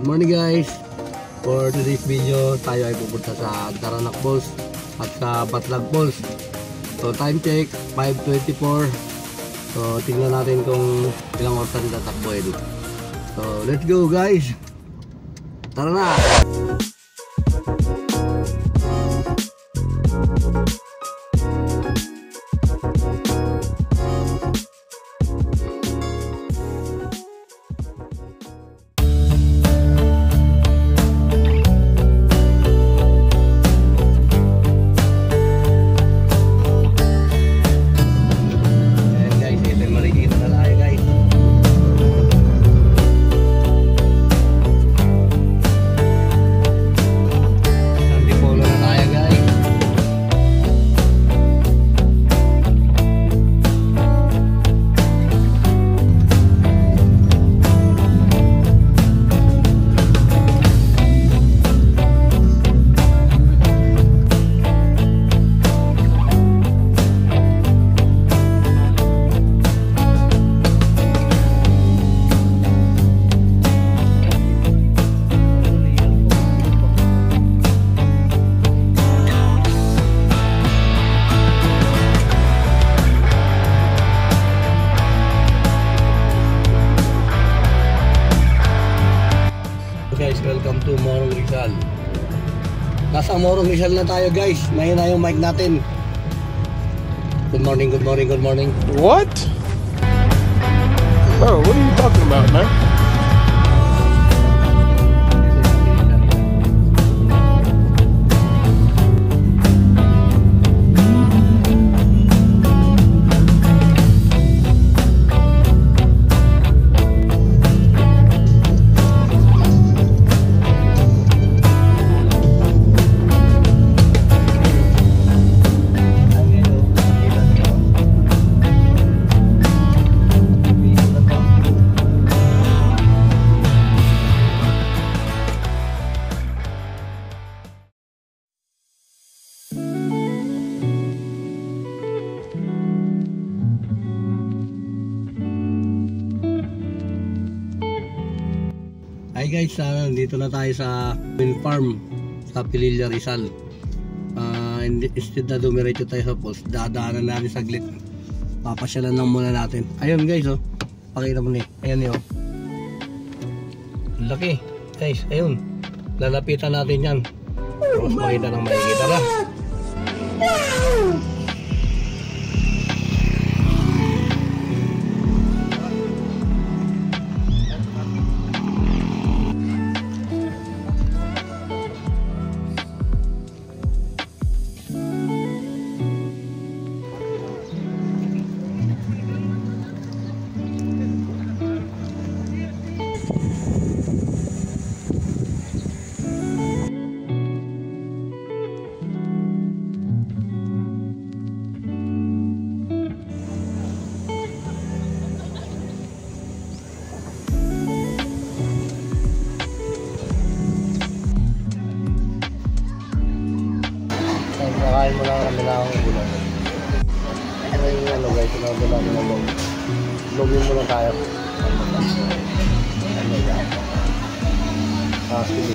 Good morning guys. For today's video, tayo ay pupunta sa Daranak Falls at sa Batlag Falls. So time check 5:24. So tingnan natin kung ilang oras na tatakbuhin. So let's go guys. Tara na. Guys, welcome to Morong Rizal. Nasa Morong Rizal na tayo guys. Mahina yung mic natin. Good morning, good morning, good morning. What? Bro, what are you talking about, man? Hi guys, dito na tayo sa wind farm sa Pililla, Rizal. Instead na dumiretso tayo sa falls, dadaanan natin saglit. Papasyalan lang muna natin. Ayun guys, oh. Pakita mo ni. Ayan yun, oh. Laki. Guys, ayun. Lalapitan natin yan. Tapos makita ng makikita na. Nakain mo lang kami na akong ulam. Ano yung ano guys, sinabala mo na log. Login mo lang tayo. Ano yan? Sige.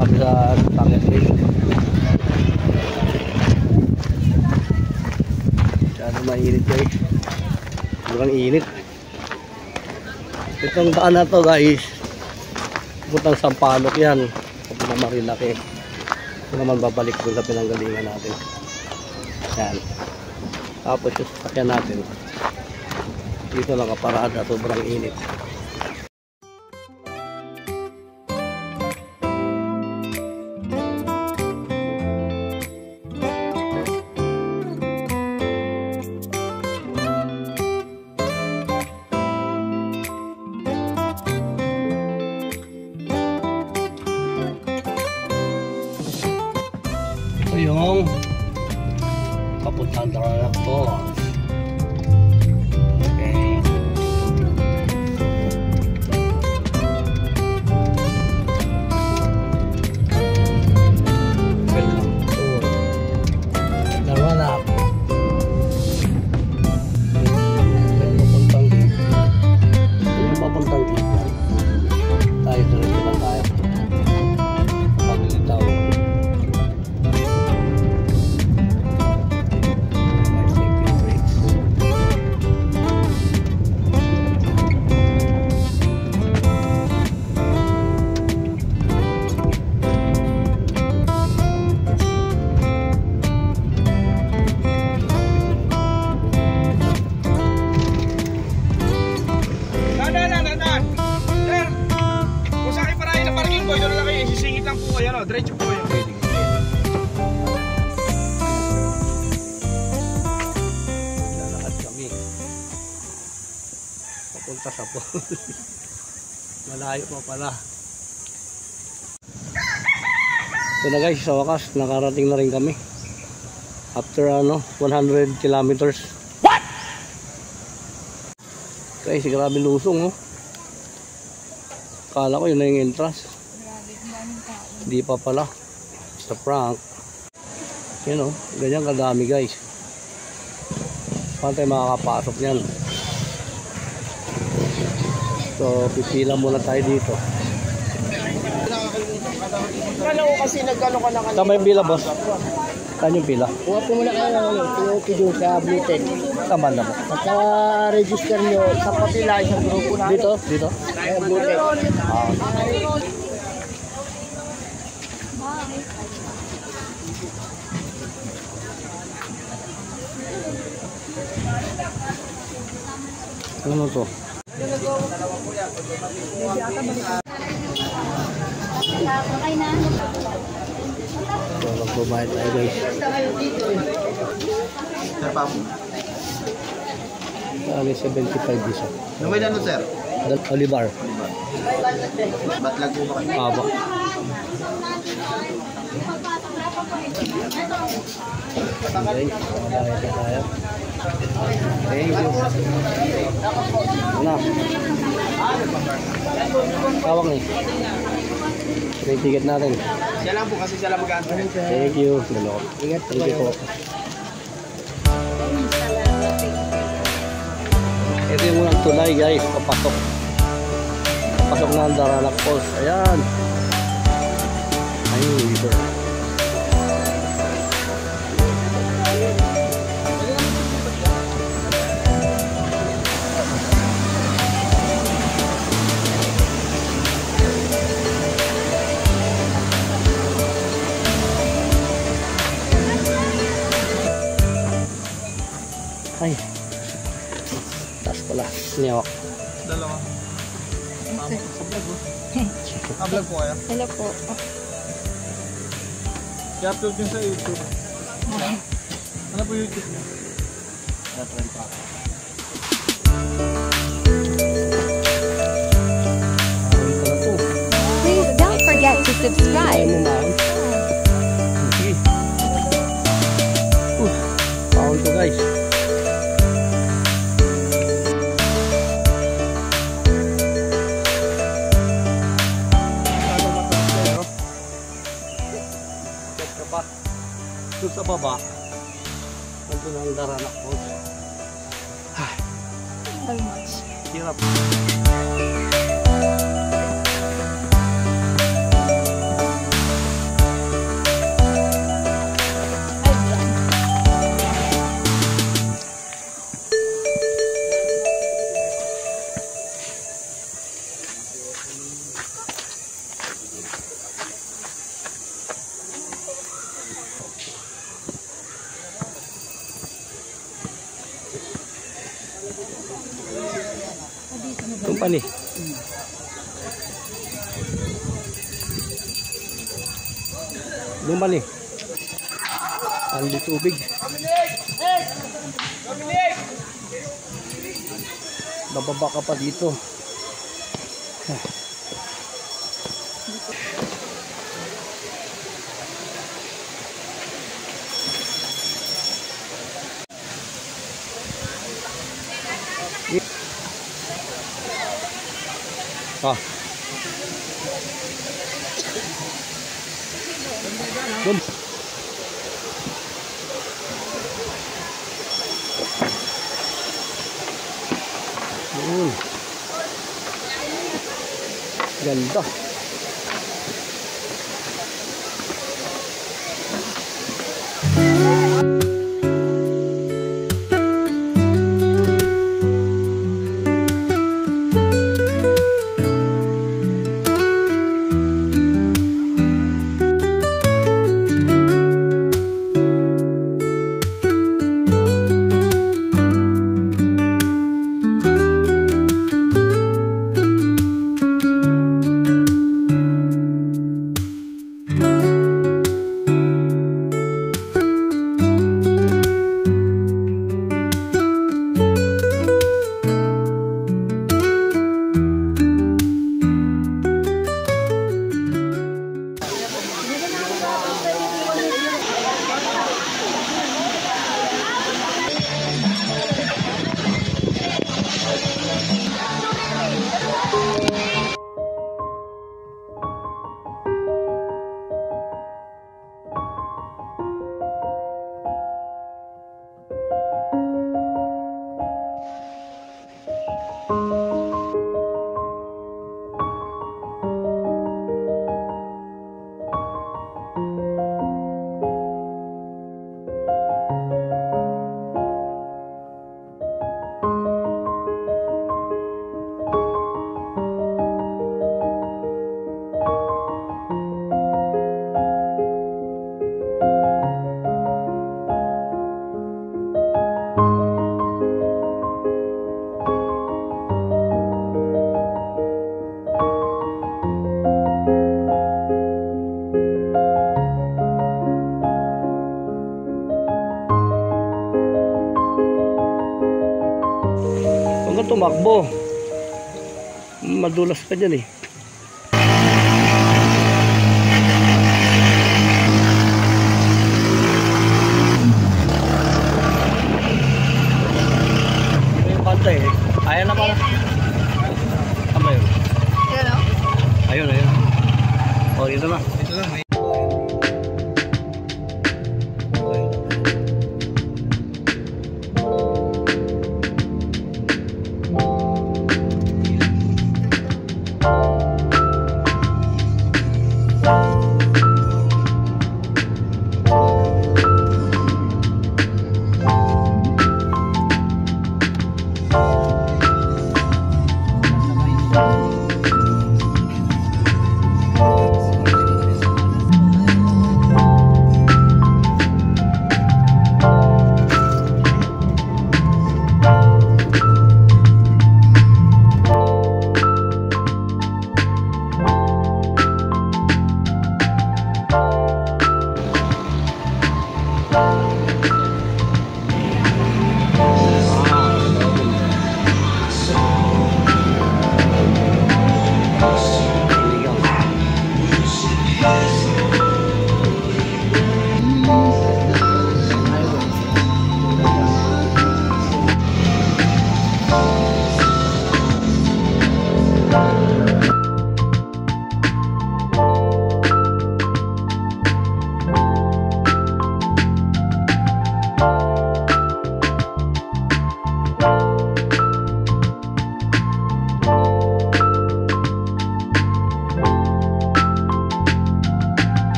Kami sa Tangas Lake. Masyado mainit guys. Sobrang init. Itong daan na to guys, putang Sampaloc yan. Kapag Marilaki. Ito naman babalik doon sa pinanggalingan natin. Yan. Tapos yung sasakyan natin. Dito lang kaparada, sobrang init. mong papuntang Daranac Falls. Okay. Welcome to Daranac. Papuntang dito. Tayo diretso lang tayo. Paglitaw. Diretso po kayo. Lalakad kami. Papunta sa pool. Malayo pa pala. Ito na guys, sa wakas, nakarating na rin kami. After 100 kilometers. What? Guys, grabe lusong, oh. Kala ko yun na yung entrance. Hindi pa pala. Sa prank. Yan o. Ganyan kadami guys. Paano tayo makakapasok yan? So pipila muna tayo dito. Kala ko kasi nagkano ka na kanina. Tama yung pila boss? Saan yung pila? Kuha po muna kayo ng POK doon sa Bluetech. Tama na po. Pagka-register nyo sa papila, isang grupo natin. Dito? Dito? Bluetech. Ano to? Okay na. So magbabayad tayo guys. Sir Papo. Ano 75 isa? Ano may ano sir? Olivar. Batlag po ba kayo? Aba. Okay, magbabayad na tayo. Thank you. Ano? Tawag ni. Ito yung ticket natin. Siya lang po kasi siya lang mag-answer. Thank you. Ingat po. Thank you po. Ito yung unang tulay guys. Papasok. Papasok na ang Daranac Falls. Ayan. Ayun, river. Ay, taas pala, niyawak. Dalawa. Vlog po kayo? Hello po. I-upload nyo sa YouTube. Ano po YouTube nyo? Please don't forget to subscribe. Okay. Pound to guys. Doon sa baba, nandun ang Daranac Falls. How much? Hirap. Company. Company. Ang tubig. Bababa ka pa dito. Ah. Dum. Ganda. Huwag kang tumakbo. Madulas ka dyan eh. Yung bantay eh. Ayan na pala. Ano ba yun? Ayun, ayun. O, dito na. Ito lang.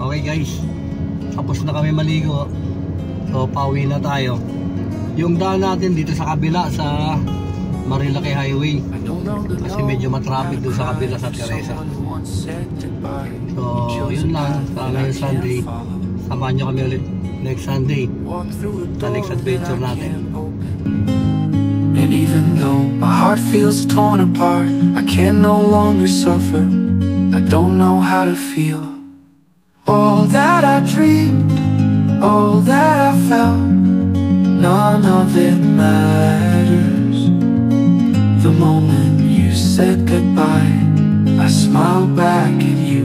Okay guys, tapos na kami maligo. So pauwi na tayo. Yung daan natin dito sa kabila sa Marilaki Highway, kasi medyo matraffic doon sa kabila sa Teresa. So yun lang sa ngayon Sunday. Samahan nyo kami ulit next Sunday sa next adventure natin. And even though my heart feels torn apart, I can no longer suffer. I don't know how to feel. All that I dreamed, all that I felt, none of it matters. The moment you said goodbye, I smiled back at you.